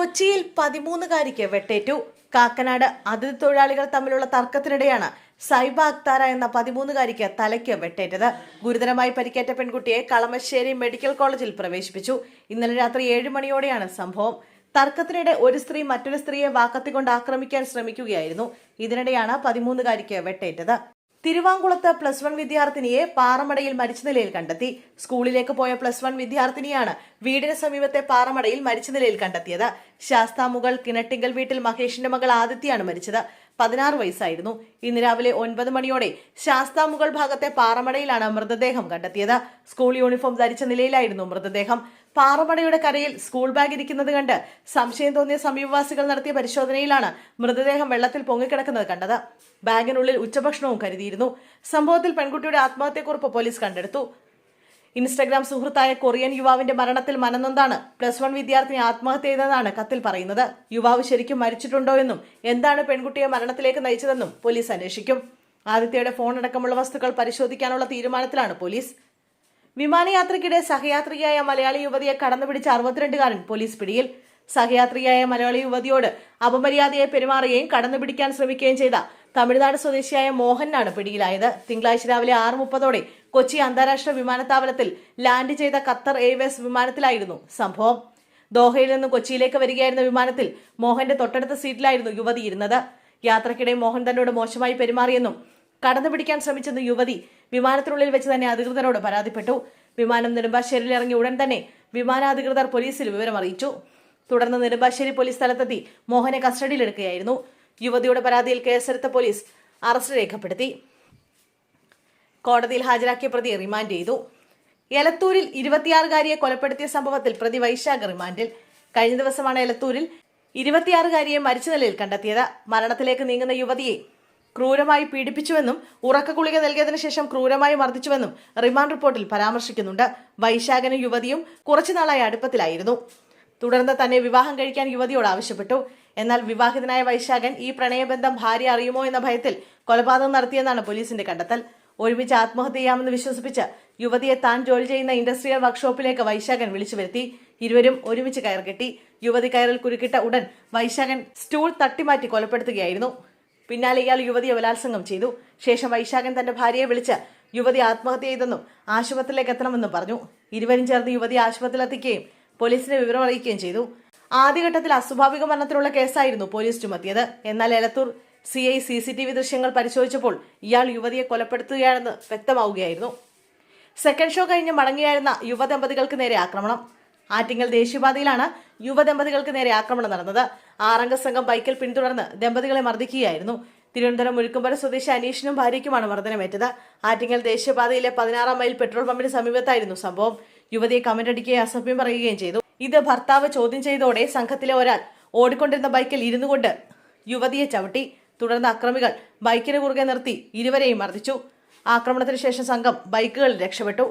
കൊച്ചിയിൽ 13-കാരിക്ക് വെട്ടേറ്റു. കാക്കനാട് അതിഥി തൊഴിലാളികൾ തമ്മിലുള്ള തർക്കത്തിനിടെയാണ് സൈബ അക്താര എന്ന 13-കാരിക്ക് തലയ്ക്ക് വെട്ടേറ്റത്. ഗുരുതരമായി പരിക്കേറ്റ പെൺകുട്ടിയെ കളമശ്ശേരി മെഡിക്കൽ കോളേജിൽ പ്രവേശിപ്പിച്ചു. ഇന്നലെ രാത്രി 7 മണിയോടെയാണ് സംഭവം. തർക്കത്തിനിടെ ഒരു സ്ത്രീ മറ്റൊരു സ്ത്രീയെ വാക്കത്തിക്കൊണ്ട് ആക്രമിക്കാൻ ശ്രമിക്കുകയായിരുന്നു. ഇതിനിടെയാണ് 13-കാരിക്ക് വെട്ടേറ്റത്. തിരുവാങ്കുളത്ത് +1 വിദ്യാർത്ഥിനിയെ പാറമടയിൽ മരിച്ച നിലയിൽ കണ്ടെത്തി. സ്കൂളിലേക്ക് പോയ +1 വിദ്യാർത്ഥിനിയാണ് വീടിന് സമീപത്തെ പാറമടയിൽ മരിച്ച നിലയിൽ കണ്ടെത്തിയത്. ശാസ്താമുകൾ കിണട്ടിങ്കൽ വീട്ടിൽ മഹേഷിന്റെ മകൾ ആദിത്യയാണ് മരിച്ചത്. 16 വയസ്സായിരുന്നു. ഇന്ന് രാവിലെ 9 മണിയോടെ ശാസ്താമുകൾ ഭാഗത്തെ പാറമടയിലാണ് മൃതദേഹം കണ്ടെത്തിയത്. സ്കൂൾ യൂണിഫോം ധരിച്ച നിലയിലായിരുന്നു മൃതദേഹം. പാറമടയുടെ കരയിൽ സ്കൂൾ ബാഗ് ഇരിക്കുന്നത് കണ്ട് സംശയം തോന്നിയ സമീപവാസികൾ നടത്തിയ പരിശോധനയിലാണ് മൃതദേഹം വെള്ളത്തിൽ പൊങ്ങിക്കിടക്കുന്നത് കണ്ടത്. ബാഗിനുള്ളിൽ ഉച്ചഭക്ഷണവും കരുതിയിരുന്നു. സംഭവത്തിൽ പെൺകുട്ടിയുടെ ആത്മഹത്യക്കുറിപ്പ് പോലീസ് കണ്ടെടുത്തു. ഇൻസ്റ്റഗ്രാം സുഹൃത്തായ കൊറിയൻ യുവാവിന്റെ മരണത്തിൽ മനംനൊന്താണ് +1 വിദ്യാർത്ഥിനി ആത്മഹത്യ ചെയ്തതെന്നാണ് കത്തിൽ പറയുന്നത്. യുവാവ് ശരിക്കും മരിച്ചിട്ടുണ്ടോ എന്നും എന്താണ് പെൺകുട്ടിയെ മരണത്തിലേക്ക് നയിച്ചതെന്നും പോലീസ് അന്വേഷിക്കും. ആദിത്യയുടെ ഫോൺ അടക്കമുള്ള വസ്തുക്കൾ പരിശോധിക്കാനുള്ള തീരുമാനത്തിലാണ് പോലീസ്. വിമാനയാത്രയ്ക്കിടെ സഹയാത്രികയായ മലയാളി യുവതിയെ കടന്നുപിടിച്ച 62-കാരൻ പോലീസ് പിടിയിൽ. സഹയാത്രികയായ മലയാളി യുവതിയോട് അപമര്യാദയെ പെരുമാറുകയും കടന്നുപിടിക്കാൻ ശ്രമിക്കുകയും ചെയ്ത തമിഴ്നാട് സ്വദേശിയായ മോഹനാണ് പിടിയിലായത്. തിങ്കളാഴ്ച രാവിലെ 6:30ഓടെ കൊച്ചി അന്താരാഷ്ട്ര വിമാനത്താവളത്തിൽ ലാൻഡ് ചെയ്ത ഖത്തർ എയർവേസ് വിമാനത്തിലായിരുന്നു സംഭവം. ദോഹയിൽ നിന്നും കൊച്ചിയിലേക്ക് വരികയായിരുന്ന വിമാനത്തിൽ മോഹന്റെ തൊട്ടടുത്ത സീറ്റിലായിരുന്നു യുവതി ഇരുന്നത്. യാത്രക്കിടെ മോഹൻ തന്നോട് മോശമായി പെരുമാറിയെന്നും കടന്നുപിടിക്കാൻ ശ്രമിച്ചെന്ന് യുവതി വിമാനത്തിനുള്ളിൽ വെച്ച് തന്നെ അധികൃതരോട് പരാതിപ്പെട്ടു. വിമാനം നെടുമ്പാശ്ശേരിയിൽ ഇറങ്ങി ഉടൻ തന്നെ വിമാനാധികൃതർ പോലീസിൽ വിവരം അറിയിച്ചു. തുടർന്ന് നെടുമ്പാശ്ശേരി പോലീസ് സ്ഥലത്തെത്തി മോഹനെ കസ്റ്റഡിയിലെടുക്കുകയായിരുന്നു. യുവതിയുടെ പരാതിയിൽ കേസെടുത്ത പോലീസ് അറസ്റ്റ് രേഖപ്പെടുത്തി. കോടതിയിൽ ഹാജരാക്കിയ പ്രതിയെ റിമാൻഡ് ചെയ്തു. എലത്തൂരിൽ 26-കാരിയെ കൊലപ്പെടുത്തിയ സംഭവത്തിൽ പ്രതി വൈശാഖ് റിമാൻഡിൽ. കഴിഞ്ഞ ദിവസമാണ് എലത്തൂരിൽ 26-കാരിയെ മരിച്ച നിലയിൽ കണ്ടെത്തിയത്. മരണത്തിലേക്ക് നീങ്ങുന്ന യുവതിയെ ക്രൂരമായി പീഡിപ്പിച്ചുവെന്നും ഉറക്ക ഗുളിക നൽകിയതിനു ശേഷം ക്രൂരമായി മർദ്ദിച്ചുവെന്നും റിമാൻഡ് റിപ്പോർട്ടിൽ പരാമർശിക്കുന്നുണ്ട്. വൈശാഖനും യുവതിയും കുറച്ചുനാളായി അടുപ്പത്തിലായിരുന്നു. തുടർന്ന് തന്നെ വിവാഹം കഴിക്കാൻ യുവതിയോട് ആവശ്യപ്പെട്ടു. എന്നാൽ വിവാഹിതനായ വൈശാഖൻ ഈ പ്രണയബന്ധം ഭാര്യ അറിയുമോ എന്ന ഭയത്തിൽ കൊലപാതകം നടത്തിയെന്നാണ് പോലീസിന്റെ കണ്ടെത്തൽ. ഒരുമിച്ച് ആത്മഹത്യ ചെയ്യാമെന്ന് വിശ്വസിപ്പിച്ച് യുവതിയെ താൻ ജോലി ചെയ്യുന്ന ഇൻഡസ്ട്രിയൽ വർക്ക്ഷോപ്പിലേക്ക് വൈശാഖൻ വിളിച്ചു വരുത്തി. ഇരുവരും ഒരുമിച്ച് കയർ കെട്ടി. യുവതി കയറിൽ കുരുക്കിട്ട ഉടൻ വൈശാഖൻ സ്റ്റൂൾ തട്ടിമാറ്റി കൊലപ്പെടുത്തുകയായിരുന്നു. പിന്നാലെ ഇയാൾ യുവതിയെ ബലാത്സംഗം ചെയ്തു. ശേഷം വൈശാഖൻ തന്റെ ഭാര്യയെ വിളിച്ച് യുവതി ആത്മഹത്യ ചെയ്തെന്നും ആശുപത്രിയിലേക്ക് എത്തണമെന്നും പറഞ്ഞു. ഇരുവരും ചേർന്ന് യുവതിയെ ആശുപത്രിയിൽ എത്തിക്കുകയും പോലീസിനെ വിവരം അറിയിക്കുകയും ചെയ്തു. ആദ്യഘട്ടത്തിൽ അസ്വാഭാവിക മരണത്തിനുള്ള കേസായിരുന്നു പോലീസ് ചുമത്തിയത്. എന്നാൽ എലത്തൂർ CI CCTV ദൃശ്യങ്ങൾ പരിശോധിച്ചപ്പോൾ ഇയാൾ യുവതിയെ കൊലപ്പെടുത്തുകയാണെന്ന് വ്യക്തമാവുകയായിരുന്നു. സെക്കൻഡ് ഷോ കഴിഞ്ഞ് മടങ്ങിയായിരുന്ന യുവദമ്പതികൾക്ക് നേരെ ആക്രമണം. ആറ്റിങ്ങൽ ദേശീയപാതയിലാണ് യുവദമ്പതികൾക്ക് നേരെ ആക്രമണം നടന്നത്. 6-അംഗ സംഘം ബൈക്കിൽ പിന്തുടർന്ന് ദമ്പതികളെ മർദ്ദിക്കുകയായിരുന്നു. തിരുവനന്തപുരം മുഴുക്കുംപുര സ്വദേശി അനീഷിനും ഭാര്യയ്ക്കുമാണ് മർദ്ദനമേറ്റത്. ആറ്റിങ്ങൽ ദേശീയപാതയിലെ 16-ാം മൈൽ പെട്രോൾ പമ്പിന് സമീപത്തായിരുന്നു സംഭവം. യുവതിയെ കമന്റടിക്കുകയും അസഭ്യം പറയുകയും ചെയ്തു. ഇത് ഭർത്താവ് ചോദ്യം ചെയ്തതോടെ സംഘത്തിലെ ഒരാൾ ഓടിക്കൊണ്ടിരുന്ന ബൈക്കിൽ ഇരുന്നു കൊണ്ട് യുവതിയെ ചവിട്ടി. തുടർന്ന് അക്രമികൾ ബൈക്കിന് കുറുകെ നിർത്തി ഇരുവരെയും മർദ്ദിച്ചു. ആക്രമണത്തിന് ശേഷം സംഘം ബൈക്കുകളിൽ രക്ഷപ്പെട്ടു.